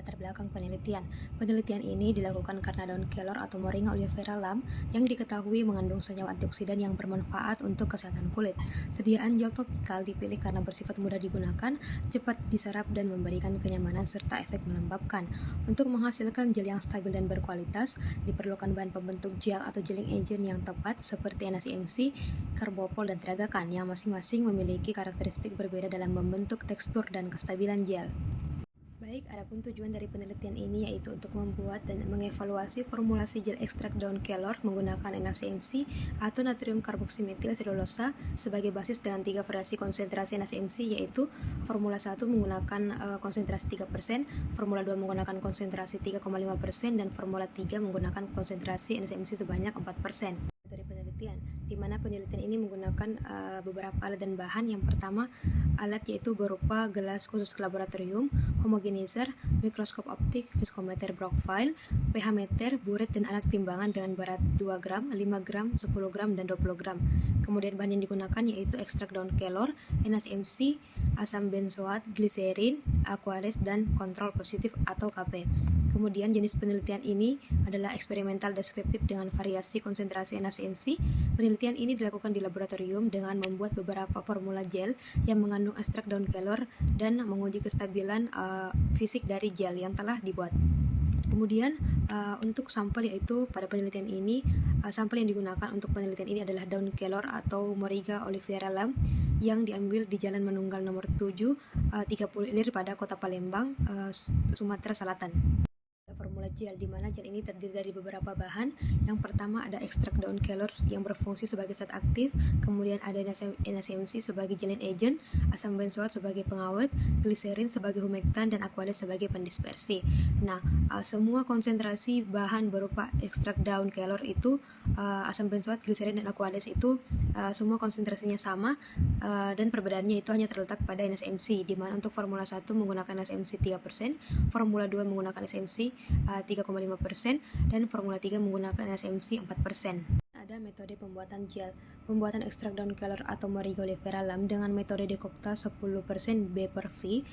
latar belakang penelitian. Penelitian ini dilakukan karena daun kelor atau Moringa oleifera Lam yang diketahui mengandung senyawa antioksidan yang bermanfaat untuk kesehatan kulit. Sediaan gel topikal dipilih karena bersifat mudah digunakan, cepat diserap dan memberikan kenyamanan serta efek melembabkan. Untuk menghasilkan gel yang stabil dan berkualitas, diperlukan bahan pembentuk gel atau gelling agent yang tepat seperti NaCMC, Karbopol, dan Tragakan yang masing-masing memiliki karakteristik berbeda dalam membentuk tekstur dan kestabilan gel. Baik, adapun tujuan dari penelitian ini yaitu untuk membuat dan mengevaluasi formulasi gel ekstrak daun kelor menggunakan NaCMC atau natrium karboksimetil selulosa sebagai basis dengan 3 variasi konsentrasi NaCMC, yaitu formula 1 menggunakan konsentrasi 3%, formula 2 menggunakan konsentrasi 3,5%, dan formula 3 menggunakan konsentrasi NaCMC sebanyak 4%. Dari penelitian, di mana penelitian ini menggunakan beberapa alat dan bahan. Yang pertama, alat yaitu berupa gelas khusus laboratorium, homogenizer, mikroskop optik, viskometer profile, pH meter, buret, dan alat timbangan dengan berat 2 gram, 5 gram, 10 gram, dan 20 gram. Kemudian bahan yang digunakan yaitu ekstrak daun kelor, NaCMC, asam benzoat, gliserin, Aquales, dan kontrol positif atau KP. Kemudian jenis penelitian ini adalah eksperimental deskriptif dengan variasi konsentrasi NaCMC. Penelitian ini dilakukan di laboratorium dengan membuat beberapa formula gel yang mengandung ekstrak daun kelor dan menguji kestabilan fisik dari gel yang telah dibuat. Kemudian untuk sampel, yaitu pada penelitian ini sampel yang digunakan untuk penelitian ini adalah daun kelor atau Moringa oleifera Lam yang diambil di Jalan Manunggal nomor 7, 30 Ilir pada Kota Palembang, Sumatera Selatan. Formula gel, di mana gel ini terdiri dari beberapa bahan. Yang pertama ada ekstrak daun kelor yang berfungsi sebagai zat aktif, kemudian ada NaCMC sebagai gelling agent, asam benzoat sebagai pengawet, gliserin sebagai humektan, dan Aquales sebagai pendispersi. Nah, semua konsentrasi bahan berupa ekstrak daun kelor itu, asam benzoat, gliserin, dan Aquales itu semua konsentrasinya sama, dan perbedaannya itu hanya terletak pada NaCMC, di mana untuk formula 1 menggunakan NaCMC 3%, formula 2 menggunakan NaCMC 3,5%, dan formula 3 menggunakan NaCMC 4%. Ada metode pembuatan gel. Pembuatan ekstrak daun kelor atau Moringa oleifera Lam dengan metode dekokta 10% B/V,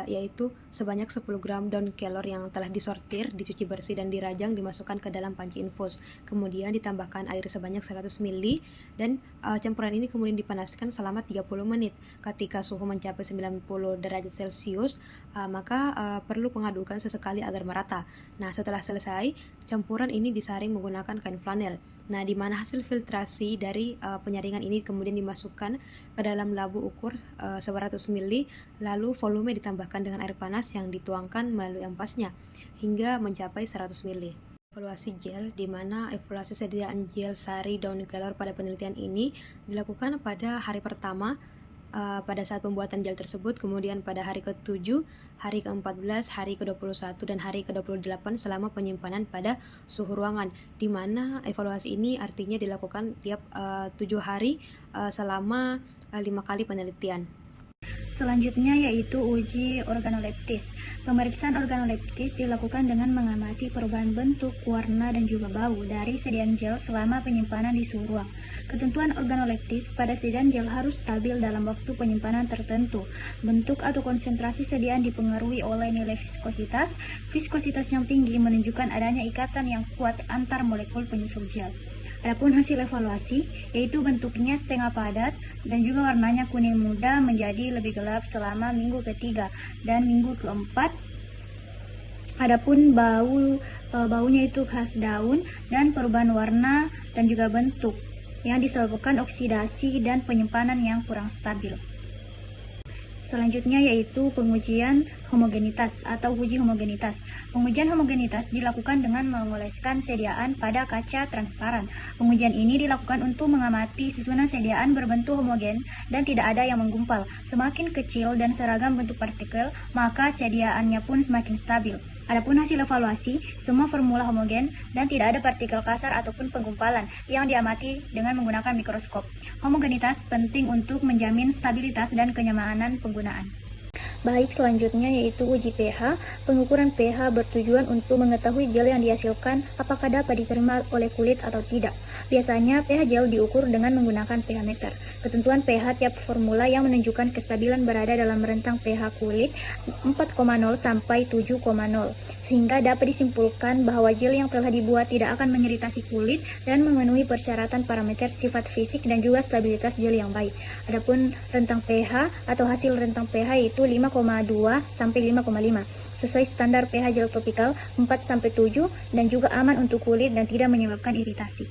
yaitu sebanyak 10 gram daun kelor yang telah disortir, dicuci bersih, dan dirajang dimasukkan ke dalam panci infus. Kemudian ditambahkan air sebanyak 100 ml dan campuran ini kemudian dipanaskan selama 30 menit. Ketika suhu mencapai 90 derajat Celcius, maka perlu pengadukan sesekali agar merata. Nah, setelah selesai, campuran ini disaring menggunakan kain flanel. Nah, di mana hasil filtrasi dari penyaringan ini kemudian dimasukkan ke dalam labu ukur 100 ml, lalu volume ditambahkan dengan air panas yang dituangkan melalui ampasnya hingga mencapai 100 ml. Evaluasi gel, di mana evaluasi sediaan gel sari daun kelor pada penelitian ini dilakukan pada hari pertama pada saat pembuatan gel tersebut, kemudian pada hari ke-7, hari ke-14, hari ke-21, dan hari ke-28 selama penyimpanan pada suhu ruangan, di mana evaluasi ini artinya dilakukan tiap 7 hari selama 5 kali penelitian. Selanjutnya yaitu uji organoleptis. Pemeriksaan organoleptis dilakukan dengan mengamati perubahan bentuk, warna, dan juga bau dari sediaan gel selama penyimpanan di suhu ruang. Ketentuan organoleptis pada sediaan gel harus stabil dalam waktu penyimpanan tertentu. Bentuk atau konsentrasi sediaan dipengaruhi oleh nilai viskositas. Viskositas yang tinggi menunjukkan adanya ikatan yang kuat antar molekul penyusul gel. Adapun hasil evaluasi, yaitu bentuknya setengah padat dan juga warnanya kuning muda menjadi lebih gelap selama minggu ketiga dan minggu keempat. Adapun baunya itu khas daun dan perubahan warna dan juga bentuk yang disebabkan oksidasi dan penyimpanan yang kurang stabil. Selanjutnya yaitu pengujian homogenitas atau uji homogenitas. Pengujian homogenitas dilakukan dengan mengoleskan sediaan pada kaca transparan. Pengujian ini dilakukan untuk mengamati susunan sediaan berbentuk homogen dan tidak ada yang menggumpal. Semakin kecil dan seragam bentuk partikel, maka sediaannya pun semakin stabil. Adapun hasil evaluasi, semua formula homogen dan tidak ada partikel kasar ataupun penggumpalan yang diamati dengan menggunakan mikroskop. Homogenitas penting untuk menjamin stabilitas dan kenyamanan penggunaan. Baik, selanjutnya yaitu uji pH. Pengukuran pH bertujuan untuk mengetahui gel yang dihasilkan apakah dapat diterima oleh kulit atau tidak. Biasanya pH gel diukur dengan menggunakan pH meter. Ketentuan pH tiap formula yang menunjukkan kestabilan berada dalam rentang pH kulit 4,0 sampai 7,0, sehingga dapat disimpulkan bahwa gel yang telah dibuat tidak akan mengiritasi kulit dan memenuhi persyaratan parameter sifat fisik dan juga stabilitas gel yang baik. Adapun rentang pH atau hasil rentang pH itu 5,2 sampai 5,5 sesuai standar pH gel topikal 4 sampai 7 dan juga aman untuk kulit dan tidak menyebabkan iritasi.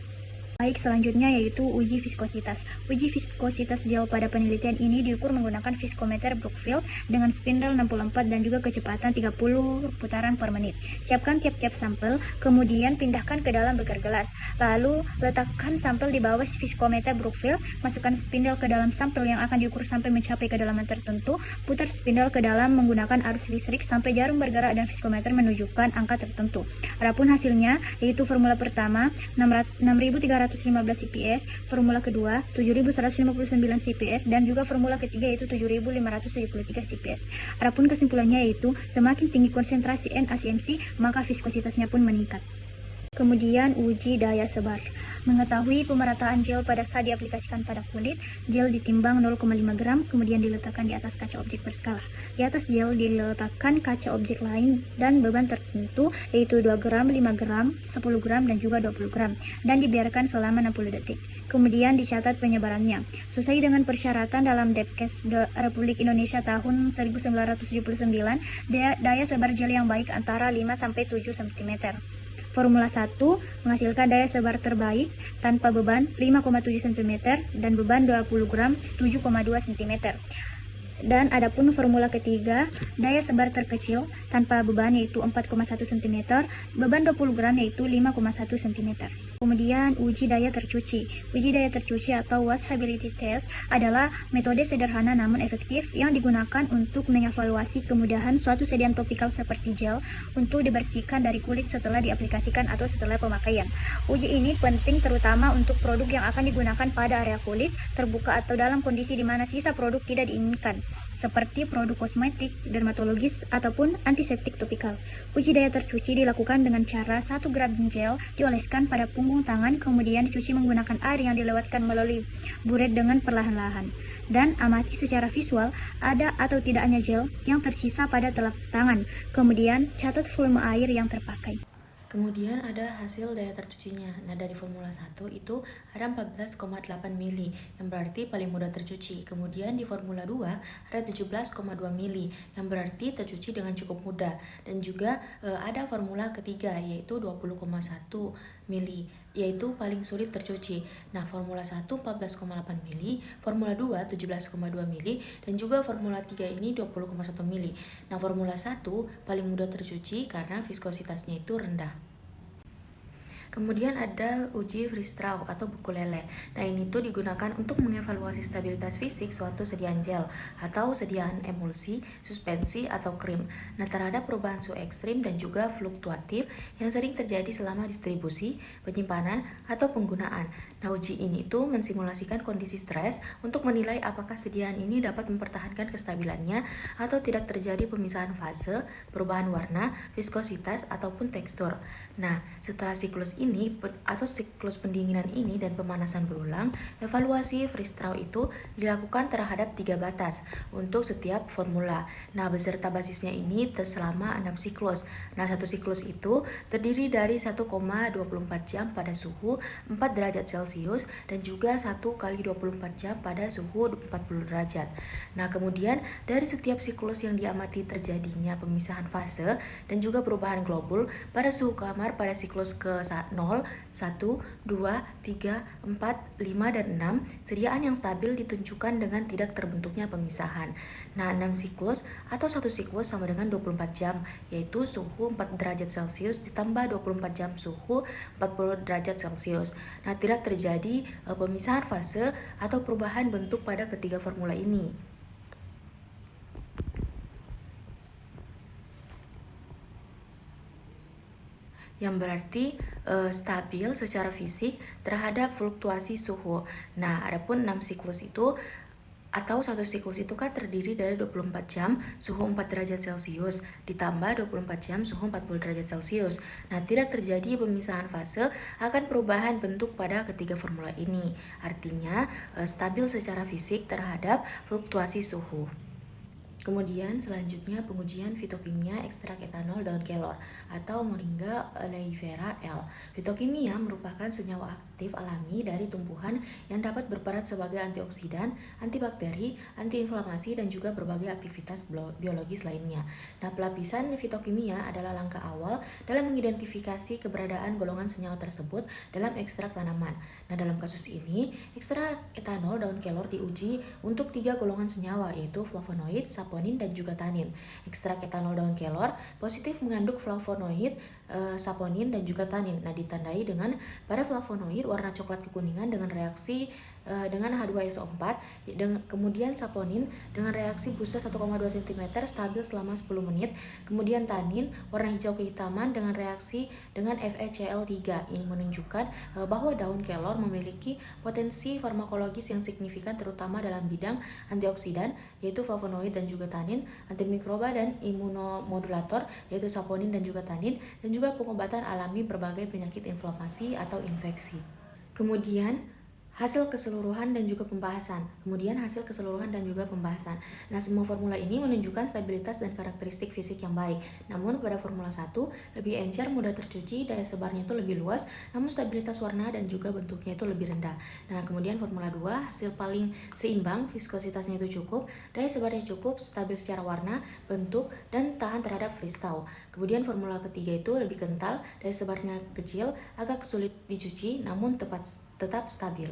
Baik, selanjutnya yaitu uji viskositas. Uji viskositas gel pada penelitian ini diukur menggunakan viskometer Brookfield dengan spindle 64 dan juga kecepatan 30 putaran per menit. Siapkan tiap-tiap sampel, kemudian pindahkan ke dalam beker gelas. Lalu letakkan sampel di bawah viskometer Brookfield, masukkan spindle ke dalam sampel yang akan diukur sampai mencapai kedalaman tertentu, putar spindle ke dalam menggunakan arus listrik sampai jarum bergerak dan viskometer menunjukkan angka tertentu. Adapun hasilnya yaitu formula pertama 6315 CPS, formula kedua 7159 CPS, dan juga formula ketiga yaitu 7573 CPS. Adapun kesimpulannya yaitu semakin tinggi konsentrasi NaCMC maka viskositasnya pun meningkat. Kemudian uji daya sebar. Mengetahui pemerataan gel pada saat diaplikasikan pada kulit, gel ditimbang 0,5 gram, kemudian diletakkan di atas kaca objek berskala. Di atas gel diletakkan kaca objek lain dan beban tertentu yaitu 2 gram, 5 gram, 10 gram, dan juga 20 gram, dan dibiarkan selama 60 detik. Kemudian dicatat penyebarannya. Sesuai dengan persyaratan dalam Depkes Republik Indonesia tahun 1979, daya sebar gel yang baik antara 5-7 cm. Formula 1 menghasilkan daya sebar terbaik tanpa beban 5,7 cm dan beban 20 gram 7,2 cm. Dan adapun formula ketiga, daya sebar terkecil tanpa beban yaitu 4,1 cm, beban 20 gram yaitu 5,1 cm. Kemudian uji daya tercuci. Uji daya tercuci atau washability test adalah metode sederhana namun efektif yang digunakan untuk mengevaluasi kemudahan suatu sedian topikal seperti gel untuk dibersihkan dari kulit setelah diaplikasikan atau setelah pemakaian. Uji ini penting terutama untuk produk yang akan digunakan pada area kulit terbuka atau dalam kondisi di mana sisa produk tidak diinginkan, seperti produk kosmetik, dermatologis, ataupun antiseptik topikal. Uji daya tercuci dilakukan dengan cara 1 gram gel dioleskan pada punggung tangan, kemudian dicuci menggunakan air yang dilewatkan melalui buret dengan perlahan-lahan. Dan amati secara visual ada atau tidaknya gel yang tersisa pada telapak tangan. Kemudian catat volume air yang terpakai. Kemudian ada hasil daya tercucinya. Nah, dari formula 1 itu ada 14,8 mili, yang berarti paling mudah tercuci. Kemudian di formula 2 ada 17,2 mili, yang berarti tercuci dengan cukup mudah. Dan juga ada formula ketiga yaitu 20,1 mili, yaitu paling sulit tercuci. Nah, formula 1 14,8 mili, formula 2 17,2 mili, dan juga formula 3 ini 20,1 mili. Nah, formula 1 paling mudah tercuci karena viskositasnya itu rendah. Kemudian ada uji Freestraw atau buku lele. Nah, ini tuh digunakan untuk mengevaluasi stabilitas fisik suatu sediaan gel atau sediaan emulsi, suspensi, atau krim. Nah, terhadap perubahan suhu ekstrim dan juga fluktuatif yang sering terjadi selama distribusi, penyimpanan, atau penggunaan. Nah, uji ini tuh mensimulasikan kondisi stres untuk menilai apakah sediaan ini dapat mempertahankan kestabilannya atau tidak terjadi pemisahan fase, perubahan warna, viskositas, ataupun tekstur. Nah, setelah siklus ini atau siklus pendinginan ini dan pemanasan berulang, evaluasi Freestraw itu dilakukan terhadap 3 batas untuk setiap formula. Nah, beserta basisnya ini selama 6 siklus. Nah, satu siklus itu terdiri dari 1,24 jam pada suhu 4 derajat Celcius dan juga 1 kali 24 jam pada suhu 40 derajat. Nah, kemudian dari setiap siklus yang diamati terjadinya pemisahan fase dan juga perubahan globul pada suhu kamar pada siklus ke 0, 1, 2, 3, 4, 5, dan 6, sediaan yang stabil ditunjukkan dengan tidak terbentuknya pemisahan. Nah, 6 siklus atau satu siklus sama dengan 24 jam, yaitu suhu 4 derajat Celcius ditambah 24 jam suhu 40 derajat Celcius. Nah, tidak terjadi pemisahan fase atau perubahan bentuk pada ketiga formula ini. Yang berarti stabil secara fisik terhadap fluktuasi suhu. Nah, adapun 6 siklus itu Atau satu siklus itu kan terdiri dari 24 jam suhu 4 derajat Celcius ditambah 24 jam suhu 40 derajat Celcius. Nah, tidak terjadi pemisahan fase akan perubahan bentuk pada ketiga formula ini. Artinya, stabil secara fisik terhadap fluktuasi suhu. Kemudian selanjutnya pengujian fitokimia ekstrak etanol daun kelor atau Moringa oleifera L. Fitokimia merupakan senyawa aktif alami dari tumbuhan yang dapat berperan sebagai antioksidan, antibakteri, antiinflamasi, dan juga berbagai aktivitas biologis lainnya. Nah, pelapisan fitokimia adalah langkah awal dalam mengidentifikasi keberadaan golongan senyawa tersebut dalam ekstrak tanaman. Nah, dalam kasus ini, ekstrak etanol daun kelor diuji untuk 3 golongan senyawa, yaitu flavonoid, saponin, dan juga tanin. Ekstrak etanol daun kelor positif mengandung flavonoid, saponin, dan juga tanin. Nah, ditandai dengan pada flavonoid warna coklat kekuningan dengan reaksi dengan H2SO4, dan kemudian saponin dengan reaksi busa 1,2 cm stabil selama 10 menit, kemudian tanin warna hijau kehitaman dengan reaksi dengan FeCl3. Ini menunjukkan bahwa daun kelor memiliki potensi farmakologis yang signifikan terutama dalam bidang antioksidan, yaitu flavonoid dan juga tanin, antimikroba dan imunomodulator, yaitu saponin dan juga tanin, dan juga pengobatan alami berbagai penyakit inflamasi atau infeksi. Kemudian hasil keseluruhan dan juga pembahasan. Nah, semua formula ini menunjukkan stabilitas dan karakteristik fisik yang baik. Namun pada formula 1 lebih encer, mudah tercuci, daya sebarnya itu lebih luas, namun stabilitas warna dan juga bentuknya itu lebih rendah. Nah, kemudian formula 2 hasil paling seimbang, viskositasnya itu cukup, daya sebarnya cukup, stabil secara warna, bentuk, dan tahan terhadap freeze-thaw. Kemudian formula ketiga itu lebih kental, daya sebarnya kecil, agak sulit dicuci, namun tetap stabil.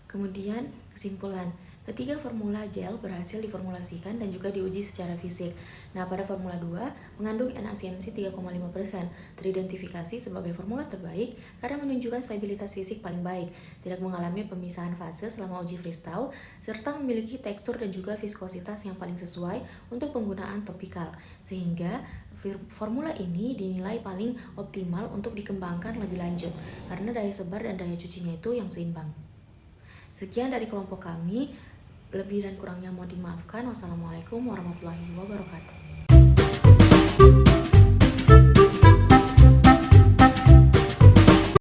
Kemudian kesimpulan, ketiga formula gel berhasil diformulasikan dan juga diuji secara fisik. Nah, pada formula 2 mengandung NaCNC 3,5%, teridentifikasi sebagai formula terbaik karena menunjukkan stabilitas fisik paling baik, tidak mengalami pemisahan fase selama uji freeze-thaw, serta memiliki tekstur dan juga viskositas yang paling sesuai untuk penggunaan topikal, sehingga formula ini dinilai paling optimal untuk dikembangkan lebih lanjut karena daya sebar dan daya cucinya itu yang seimbang. Sekian dari kelompok kami, lebih dan kurangnya mohon dimaafkan. Wassalamualaikum warahmatullahi wabarakatuh.